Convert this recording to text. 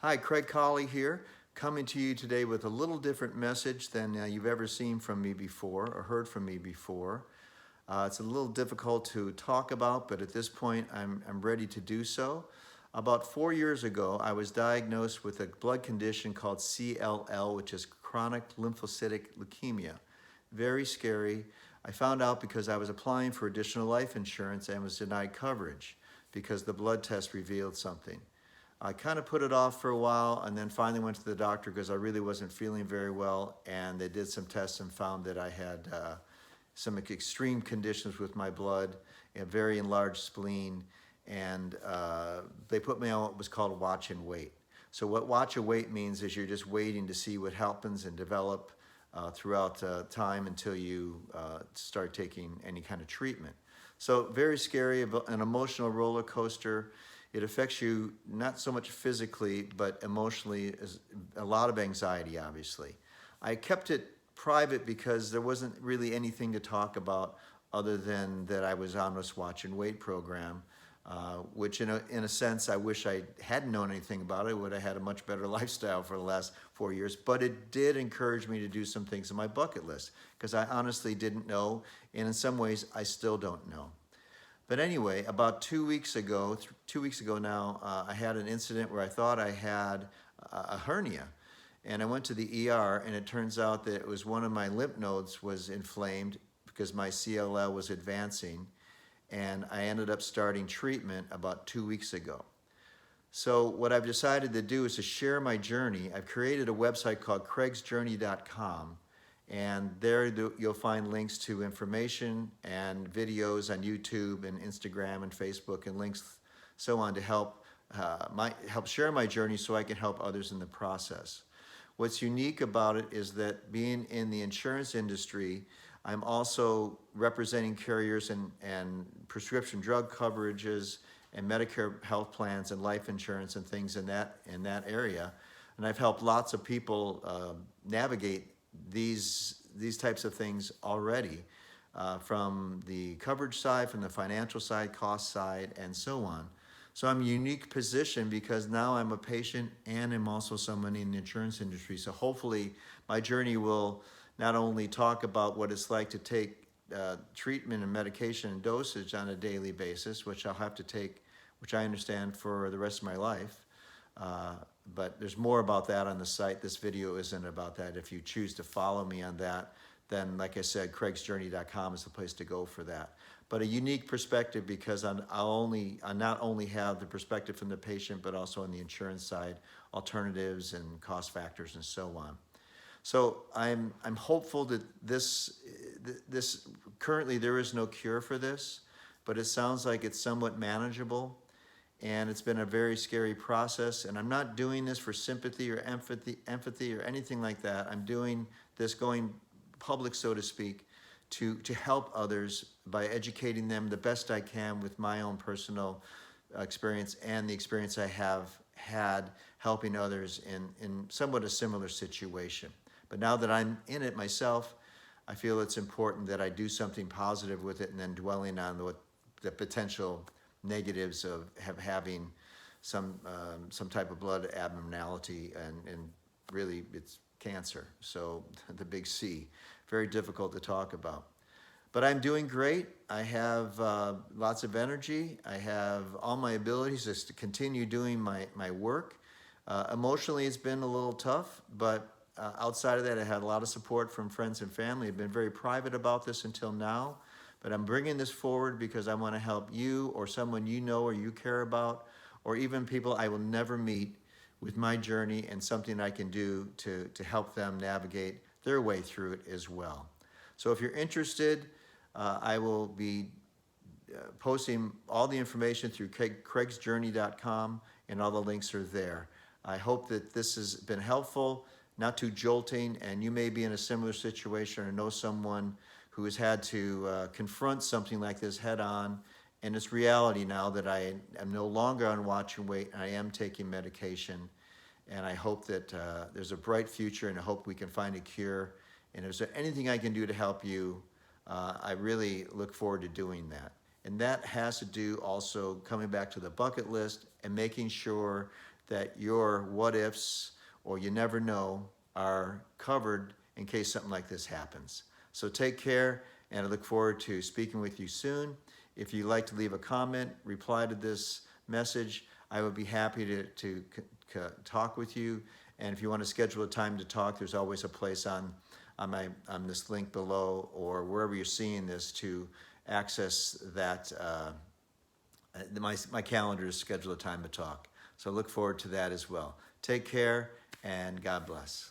Hi, Craig Colley here, coming to you today with a little different message than you've ever seen from me before or heard from me before. It's a little difficult to talk about, but at this point I'm ready to do so. About 4 years ago, I was diagnosed with a blood condition called CLL, which is chronic lymphocytic leukemia. Very scary. I found out because I was applying for additional life insurance and was denied coverage because the blood test revealed something. I kind of put it off for a while and then finally went to the doctor because I really wasn't feeling very well, and they did some tests and found that I had some extreme conditions with my blood, a very enlarged spleen, and they put me on what was called watch and wait. So what watch and wait means is you're just waiting to see what happens and develop throughout time until you start taking any kind of treatment. So very scary, an emotional roller coaster. It affects you not so much physically, but emotionally, a lot of anxiety, obviously. I kept it private because there wasn't really anything to talk about other than that I was on this watch and wait program, which in a sense, I wish I hadn't known anything about it. I would have had a much better lifestyle for the last 4 years, but it did encourage me to do some things on my bucket list because I honestly didn't know, and in some ways, I still don't know. But anyway, about 2 weeks ago now, I had an incident where I thought I had a hernia. And I went to the ER, and it turns out that it was one of my lymph nodes was inflamed because my CLL was advancing. And I ended up starting treatment about 2 weeks ago. So what I've decided to do is to share my journey. I've created a website called craigsjourney.com. And there you'll find links to information and videos on YouTube and Instagram and Facebook and links so on to help share my journey so I can help others in the process. What's unique about it is that being in the insurance industry, I'm also representing carriers and prescription drug coverages and Medicare health plans and life insurance and things in that area. And I've helped lots of people navigate these types of things already, from the coverage side, from the financial side, cost side, and so on. So I'm in a unique position because now I'm a patient and I'm also someone in the insurance industry. So hopefully my journey will not only talk about what it's like to take treatment and medication and dosage on a daily basis, which I'll have to take, which I understand for the rest of my life, but there's more about that on the site. This video isn't about that. If you choose to follow me on that, then like I said, craigsjourney.com is the place to go for that. But a unique perspective because I not only have the perspective from the patient, but also on the insurance side, alternatives and cost factors and so on. So I'm hopeful that this currently there is no cure for this, but it sounds like it's somewhat manageable. And it's been a very scary process, and I'm not doing this for sympathy or empathy or anything like that. I'm doing this going public, so to speak, to help others by educating them the best I can with my own personal experience and the experience I have had helping others in somewhat a similar situation. But now that I'm in it myself, I feel it's important that I do something positive with it and then dwelling on the potential negatives of having some type of blood abnormality, and really it's cancer. So the big C, very difficult to talk about. But I'm doing great. I have lots of energy. I have all my abilities just to continue doing my work. Emotionally, it's been a little tough, but outside of that, I had a lot of support from friends and family. I've been very private about this until now. But I'm bringing this forward because I want to help you or someone you know or you care about, or even people I will never meet with my journey and something I can do to help them navigate their way through it as well. So if you're interested, I will be posting all the information through craigsjourney.com, and all the links are there. I hope that this has been helpful, not too jolting, and you may be in a similar situation or know someone who has had to confront something like this head on. And it's reality now that I am no longer on watch and wait, and I am taking medication. And I hope that there's a bright future, and I hope we can find a cure. And if there's anything I can do to help you, I really look forward to doing that. And that has to do also coming back to the bucket list and making sure that your what ifs or you never know are covered in case something like this happens. So take care, and I look forward to speaking with you soon. If you'd like to leave a comment, reply to this message, I would be happy to talk with you. And if you want to schedule a time to talk, there's always a place on this link below or wherever you're seeing this to access that, my calendar to schedule a time to talk. So look forward to that as well. Take care, and God bless.